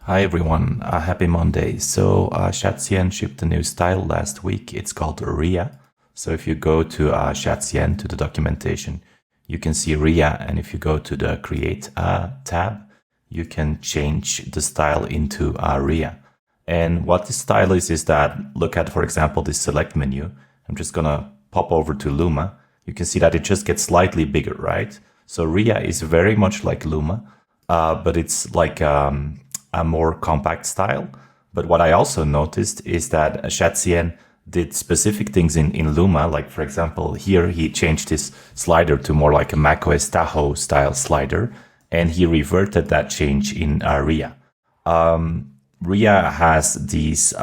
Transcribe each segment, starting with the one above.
Hi everyone, happy Monday. So shadcn shipped a new style last week. It's called Rhea. So if you go to shadcn, to the documentation, you can see Rhea, and if you go to the Create tab, you can change the style into Rhea. And what this style is that, look at, for example, this select menu. I'm just gonna pop over to Luma. You can see that it just gets slightly bigger, right? So Rhea is very much like Luma, but it's like a more compact style. But what I also noticed is that shadcn did specific things in Luma. Like, for example, here he changed his slider to more like a macOS Tahoe style slider, and he reverted that change in Rhea. Rhea has these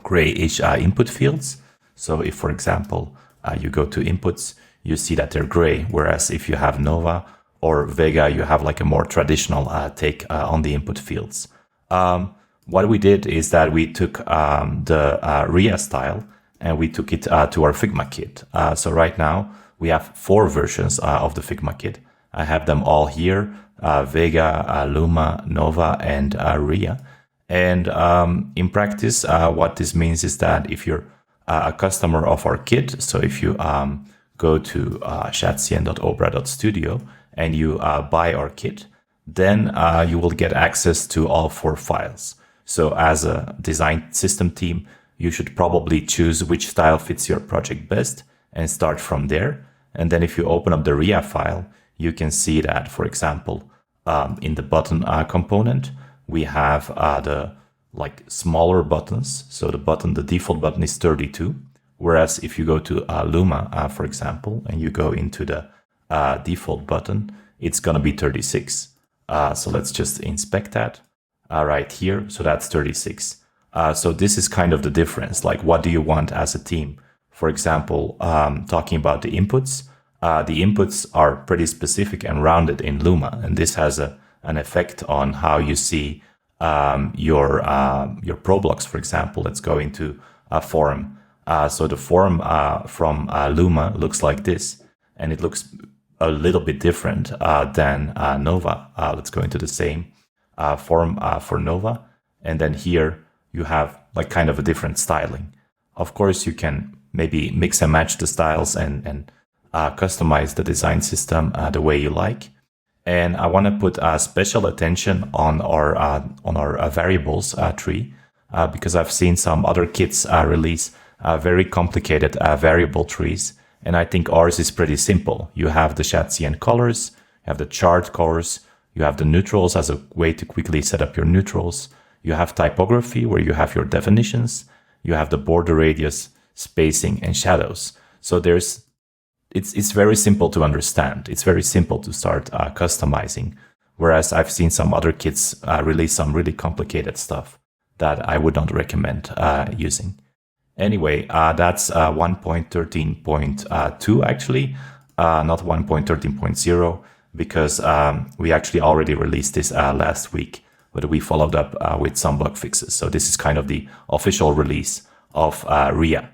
grayish input fields. So if, for example, you go to inputs, you see that they're gray, whereas if you have Nova or Vega, you have like a more traditional take on the input fields. What we did is that we took the Rhea style and we took it to our Figma kit. So right now we have 4 versions of the Figma kit. I have them all here, Vega, Luma, Nova, and Rhea. And in practice, what this means is that if you're a customer of our kit, so if you go to shadcn.obra.studio and you buy our kit, then you will get access to all 4 files. So as a design system team, you should probably choose which style fits your project best and start from there. And then if you open up the Rhea file, you can see that, for example, in the button component, we have the like smaller buttons. So the default button is 32. Whereas if you go to Luma, for example, and you go into the default button, it's going to be 36. So let's just inspect that right here. So that's 36. So this is kind of the difference. Like, what do you want as a team? For example, talking about the inputs are pretty specific and rounded in Luma. And this has an effect on how you see your pro blocks, for example. Let's go into a forum. So the forum from Luma looks like this, and it looks a little bit different than Nova. Let's go into the same forum for Nova, and then here you have like kind of a different styling. Of course, you can maybe mix and match the styles and customize the design system the way you like. And I want to put special attention on our variables tree because I've seen some other kits release very complicated variable trees, and I think ours is pretty simple. You have the shadcn colors, you have the chart colors, you have the neutrals as a way to quickly set up your neutrals, you have typography where you have your definitions, you have the border radius, spacing, and shadows. So it's very simple to understand. It's very simple to start customizing, whereas I've seen some other kits release some really complicated stuff that I would not recommend using. Anyway, that's 1.13.2 actually, not 1.13.0, because we actually already released this last week, but we followed up with some bug fixes. So this is kind of the official release of Rhea.